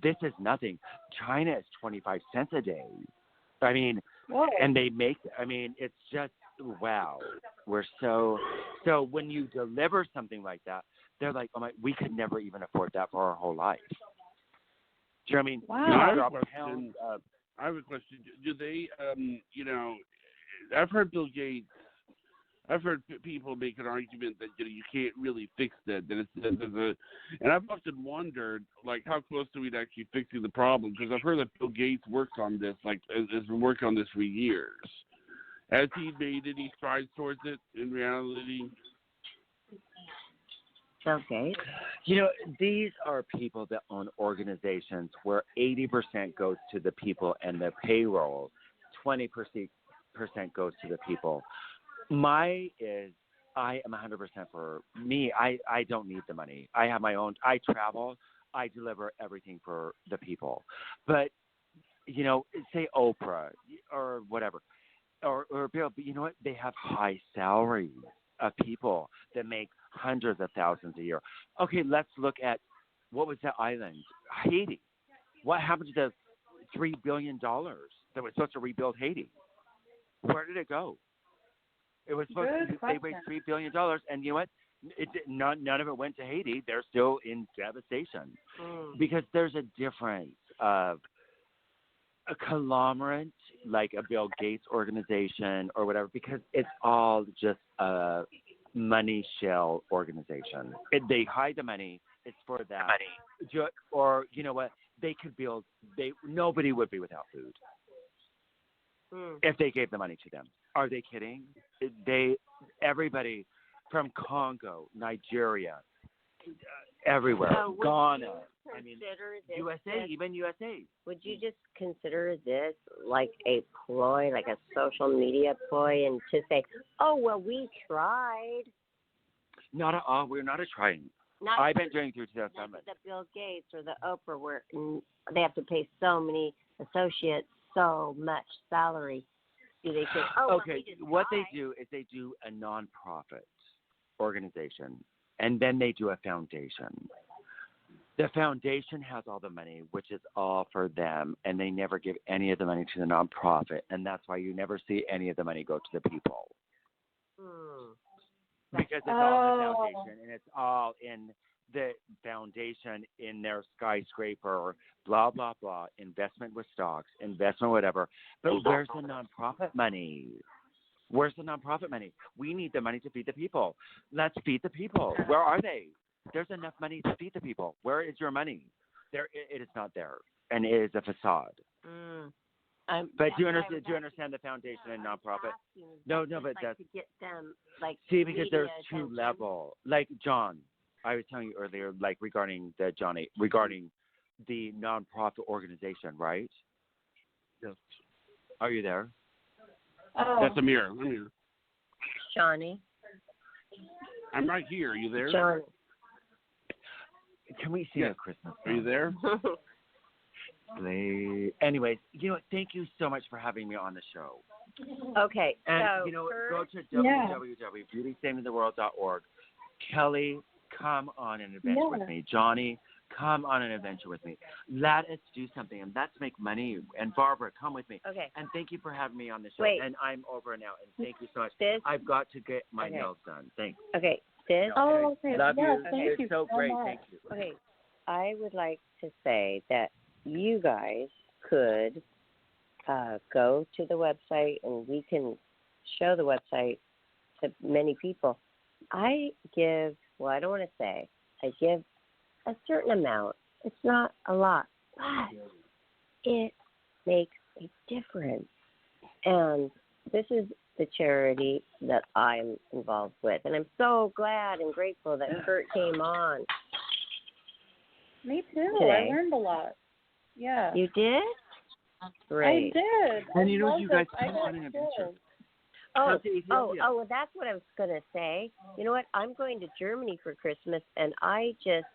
This is nothing. China is 25 cents a day. I mean, and they make, it's just, wow. We're so when you deliver something like that, they're like, oh my, we could never even afford that for our whole life. Do you know what I mean? Wow. I have a question. Do they, I've heard Bill Gates. I've heard people make an argument that you can't really fix that. And I've often wondered, like, how close are we to actually fixing the problem? Because I've heard that Bill Gates works on this, has been working on this for years. Has he made any strides towards it in reality? Okay. These are people that own organizations where 80% goes to the people and the payroll, 20% goes to the people. I am 100% for me. I don't need the money. I have my own. I travel. I deliver everything for the people. But, say Oprah or whatever. or bill, but you know what? They have high salaries of people that make hundreds of thousands a year. Okay, let's look at what was that island? Haiti. What happened to the $3 billion that was supposed to rebuild Haiti? Where did it go? It was supposed to. They raised $3 billion, and you know what? None of it went to Haiti. They're still in devastation because there's a difference of a conglomerate like a Bill Gates organization or whatever, because it's all just a money shell organization. They hide the money. It's for that. Or you know what? They could build. Nobody would be without food if they gave the money to them. Are they kidding? Everybody from Congo, Nigeria, everywhere, Ghana. I mean, USA, even USA. Would you just consider this like a ploy, like a social media ploy, and to say, "Oh well, we tried"? Not at all. We're not trying. I've been doing through 2007. Not the Bill Gates or the Oprah, where they have to pay so many associates so much salary. Do they say, "Oh, okay"? What they do is they do a nonprofit organization, and then they do a foundation. The foundation has all the money, which is all for them, and they never give any of the money to the nonprofit, and that's why you never see any of the money go to the people. Because it's all the foundation, and it's all in the foundation in their skyscraper, blah, blah, blah, investment with stocks, investment whatever. But where's the nonprofit money? Where's the nonprofit money? We need the money to feed the people. Let's feed the people. Where are they? There's enough money to feed the people. Where is your money? It is not there, and it is a facade. But do you understand the foundation and nonprofit? No, but that's to get them like. See, because there's two levels. Like John, I was telling you earlier, like regarding the nonprofit organization, right? Yes. Are you there? Oh. That's Amir. I'm here. Johnny. I'm right here. Are you there? Johnny. Can we sing a Christmas song? Are you there? Anyways, you know what? Thank you so much for having me on the show. Okay. And so you know what? Go to www.beautysavingtheworld.org. Kelly, come on an adventure with me. Johnny, come on an adventure with me. Let us do something, and let's make money. And Barbara, come with me. Okay. And thank you for having me on the show. Wait. And I'm over now. And thank you so much. I've got to get my nails done. Thanks. Okay. This. Okay. Love you. Thank It's you so great. much. Thank you. Okay. I would like to say that you guys could go to the website, and we can show the website to many people. I don't want to say, I give a certain amount. It's not a lot, but it makes a difference. And this is the charity that I'm involved with. And I'm so glad and grateful that Kurt came on. Me too. Today. I learned a lot. Yeah. You did? Great. I did. And you know, I you love guys it. come on an adventure. Well, that's what I was going to say. You know what? I'm going to Germany for Christmas, and I just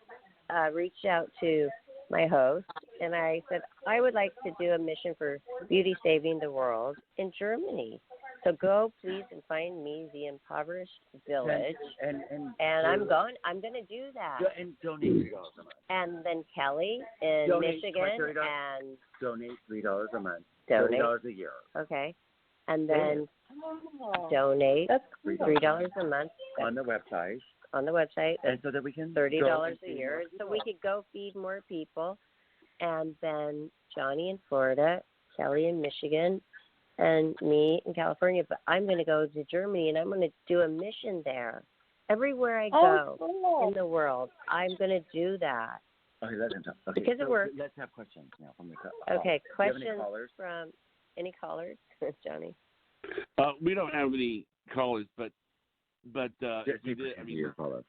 reached out to my host, and I said, I would like to do a mission for Beauty Saving the World in Germany. So go, please, and find me the impoverished village, and I'm going to do that. And donate $3 a month. And then Kelly in Michigan, and donate $3 a month. Donate. $30 a year. Okay. And then donate $3 a month on the website. And so that we can $30 a year, so we could go feed more people. And then Johnny in Florida, Kelly in Michigan, and me in California. But I'm going to go to Germany, and I'm going to do a mission there. Everywhere I go in the world, I'm going to do that. Okay, let him talk. Okay, because it works. Let's have questions now from the Okay, questions from any callers, Johnny? We don't have any callers, but if we did, your caller.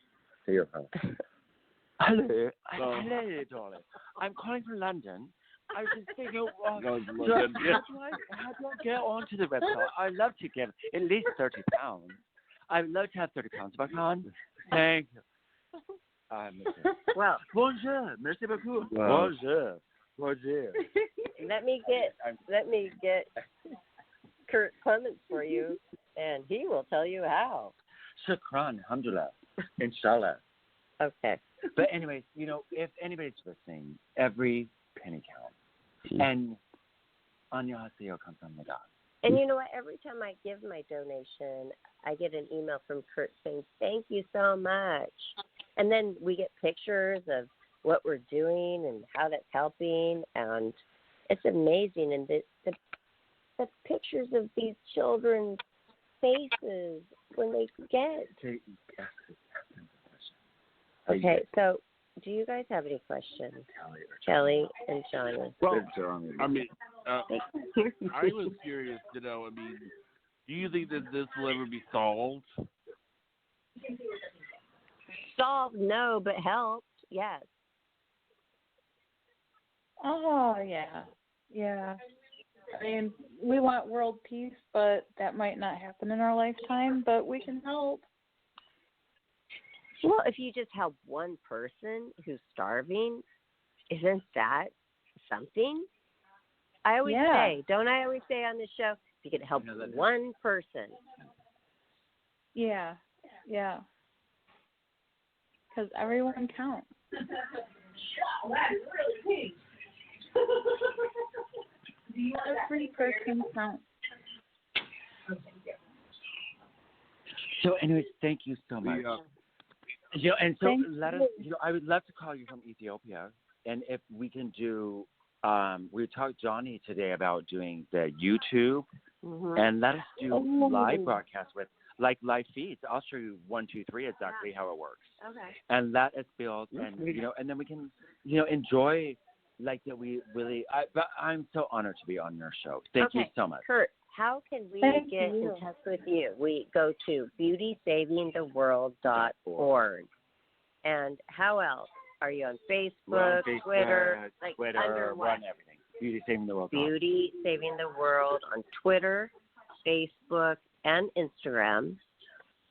Hello, darling. I'm calling from London. I was just thinking, how do I get onto the website? I'd love to give at least £30. I'd love to have £30 if I can. Thank you. Well, bonjour, merci beaucoup. Bonjour. Let me get Kurt Clements for you, and he will tell you how. Shukran, alhamdulillah, inshallah. Okay. But anyways, if anybody's listening, every penny counts. And Anya Haseo comes from the God. And you know what? Every time I give my donation, I get an email from Kurt saying, thank you so much. And then we get pictures of what we're doing and how that's helping. And it's amazing. And the pictures of these children's faces when they get. Okay, so do you guys have any questions? Kelly and Johnny. Well, I mean, I was curious to know, do you think that this will ever be solved? Solved, no, but helped, yes. Oh, yeah. Yeah. I mean, we want world peace, but that might not happen in our lifetime, but we can help. Well, if you just help one person who's starving, isn't that something? I always say, don't I always say on the show, if you can help one person. Yeah, yeah. Because everyone counts. Every person counts. So, anyways, thank you so much. And so let us. I would love to call you from Ethiopia, and if we can do. We talked Johnny today about doing the YouTube, and let us do live broadcasts with live feeds. I'll show you 1, 2, 3 exactly how it works. Okay. And let us build, and and then we can enjoy that. We really. But I'm so honored to be on your show. Thank you so much, Kurt. How can we get in touch with you? We go to beautysavingtheworld.org. And how else? Are you on Facebook, Twitter, Twitter, run everything. Beauty Saving the World. Beauty Saving the World on Twitter, Facebook, and Instagram.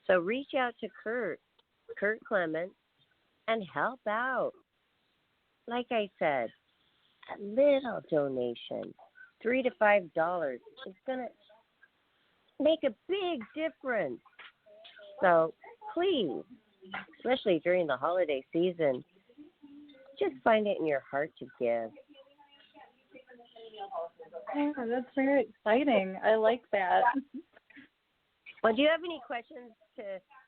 So reach out to Kurt Clements, and help out. Like I said, a little donation, $3 to $5, is gonna make a big difference. So please, especially during the holiday season, just find it in your heart to give. Yeah, that's very exciting. I like that. Well, do you have any questions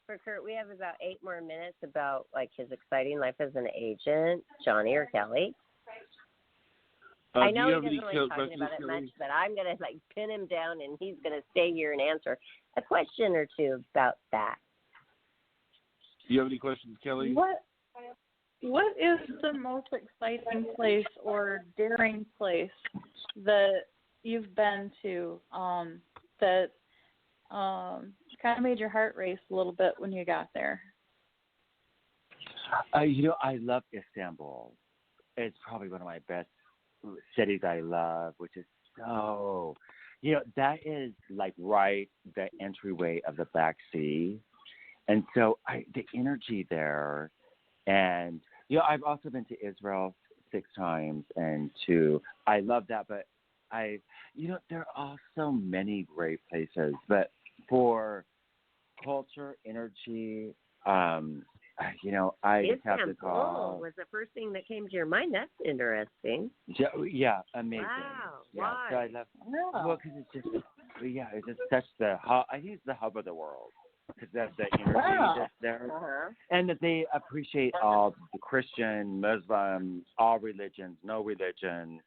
for Kurt? We have about 8 more minutes about his exciting life as an agent, Johnny or Kelly. I know he doesn't like talking about it much, but I'm gonna pin him down, and he's gonna stay here and answer a question or two about that. Do you have any questions, Kelly? What is the most exciting place or daring place that you've been to that kind of made your heart race a little bit when you got there? I love Istanbul. It's probably one of my best cities I love, which is so, that is right the entryway of the Black Sea. And so the energy there, and, I've also been to Israel 6 times, and I love that, but there are so many great places, but for culture, energy, I have to call. Was the first thing that came to your mind. That's interesting. Yeah, amazing. Wow. Yeah, Why? so I love. Well, because it's just such the hub. I think it's the hub of the world because that's the energy that's there, and that they appreciate all the Christian, Muslim, all religions, no religion,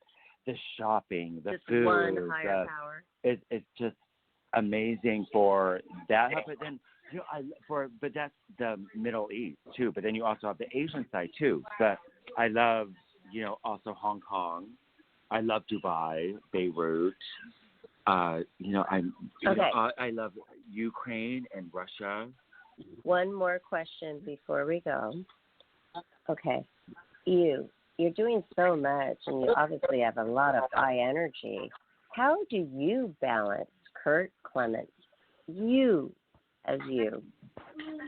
the shopping, the just food, one higher power. It's just amazing for that. But then. But that's the Middle East too. But then you also have the Asian side too. But I love, also Hong Kong. I love Dubai, Beirut. I love Ukraine and Russia. One more question before we go. Okay, you're doing so much, and you obviously have a lot of high energy. How do you balance Kurt Clements, you? As you,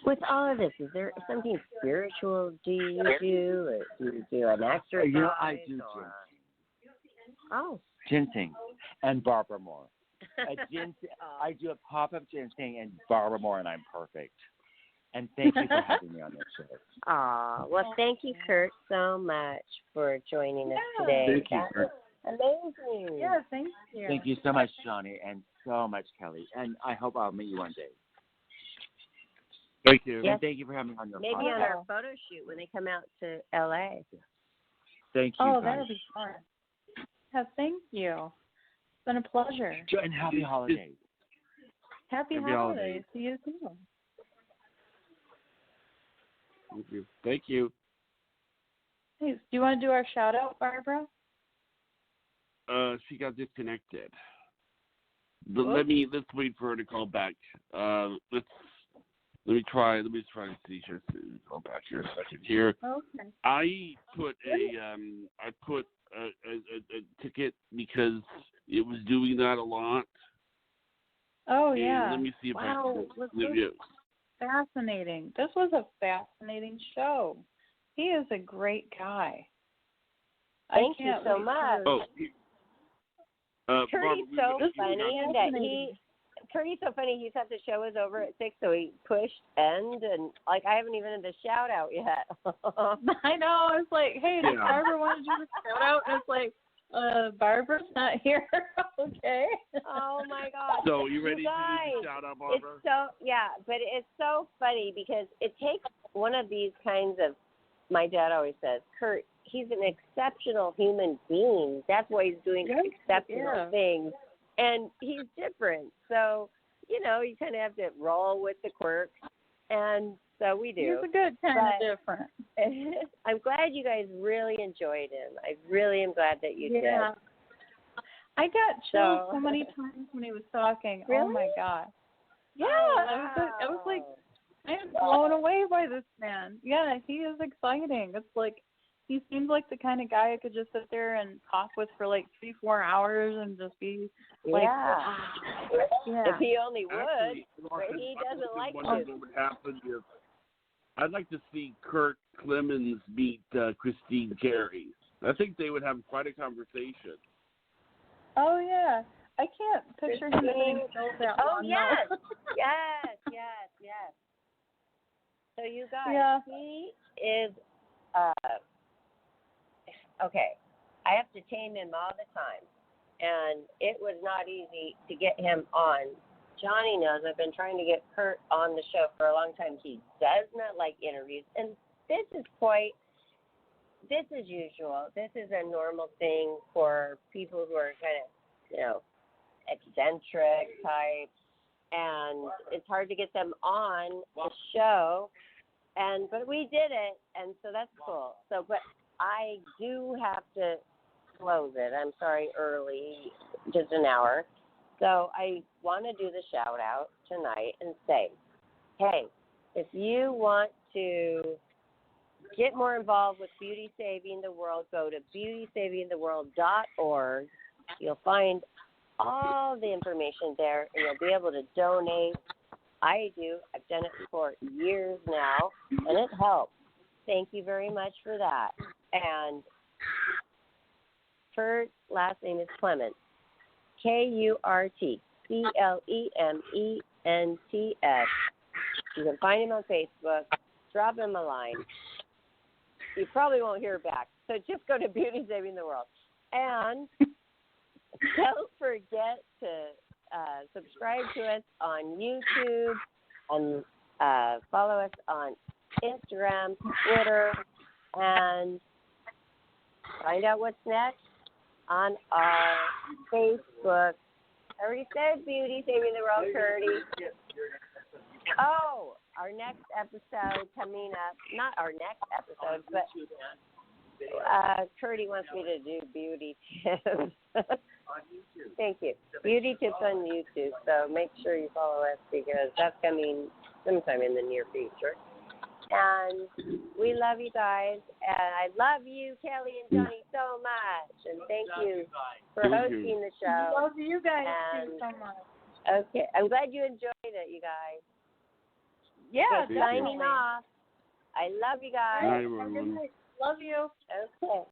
with all of this, is there something spiritual do you do? Or do you do an exercise? I do ginseng. Ginseng and Barbara Moore. I do a pop-up ginseng in Baltimore, and I'm perfect. And thank you for having me on this show. Aw, well, thank you, Kurt, so much for joining us today. Thank you, Kurt. Amazing. Yeah, thank you. Thank you so much, Johnny, and so much, Kelly. And I hope I'll meet you one day. Thank you. Yes. And thank you for having me on your Maybe podcast. on our photo shoot when they come out to L.A. Thank you, Oh, guys. that'll be fun. Yeah, thank you. It's been a pleasure. And happy holidays. Happy holidays to you too. Thank you. Thank you. Hey, do you want to do our shout out, Barbara? She got disconnected. But let's wait for her to call back. Let me try to see her. Go back here a second here. Okay. I put a ticket because it was doing that a lot. Oh, And yeah. let me see if Wow, I this was fascinating. This was a fascinating show. He is a great guy. Thank you so much. Kurt's so funny Kurt's so funny. He thought the show was over at 6, so he pushed end, and like I haven't even had the shout out yet. I know. It's like, hey, does Barbara want to do the shout out? And it's like, Barbara's not here. Okay. Oh my God. So you ready you to guys, do the shout out, Barbara? But it's so funny because it takes one of these kinds of. My dad always says, Kurt, he's an exceptional human being. That's why he's doing exceptional things. And he's different. So, you kind of have to roll with the quirks. And so we do. He's a good kind of different. I'm glad you guys really enjoyed him. I really am glad that you did. I got chills so many times when he was talking. Really? Oh, my God. Yeah. Wow. I was like, I am blown away by this man. Yeah, he is exciting. It's like, he seems like the kind of guy I could just sit there and talk with for like 3-4 hours and just be like, If he only would. Actually, but he doesn't like what would happen if I'd like to see Kurt Clements meet Christine Carey. I think they would have quite a conversation. Oh, yeah. I can't picture him sitting still that long. Oh, yes. yes. So you guys, he is, okay, I have to tame him all the time, and it was not easy to get him on. Johnny knows I've been trying to get Kurt on the show for a long time. He does not like interviews, and this is usual. This is a normal thing for people who are kind of, eccentric types, and it's hard to get them on the show. But we did it, and so that's cool. So, but I do have to close it. I'm sorry, early, just an hour. So I want to do the shout out tonight and say, hey, if you want to get more involved with Beauty Saving the World, go to beautysavingtheworld.org. You'll find all the information there, and you'll be able to donate. I do. I've done it for years now, and it helps. Thank you very much for that. And Kurt's last name is Clements, Kurtclements. You can find him on Facebook. Drop him a line. You probably won't hear back, so just go to Beauty Saving the World. And don't forget to subscribe to us on YouTube and follow us on Instagram, Twitter, and find out what's next on our Facebook. I already said Beauty Saving the World, Curdy. Oh, our next episode coming up. Not our next episode, but Curdy wants me to do beauty tips. Thank you. Beauty tips on YouTube. So make sure you follow us because that's coming sometime in the near future. And we love you guys. And I love you, Kelly and Johnny, so much. And thank you for hosting the show. Love you guys too so much. Okay. I'm glad you enjoyed it, you guys. Yeah, signing off. I love you guys. Bye, everyone. Love you. Okay.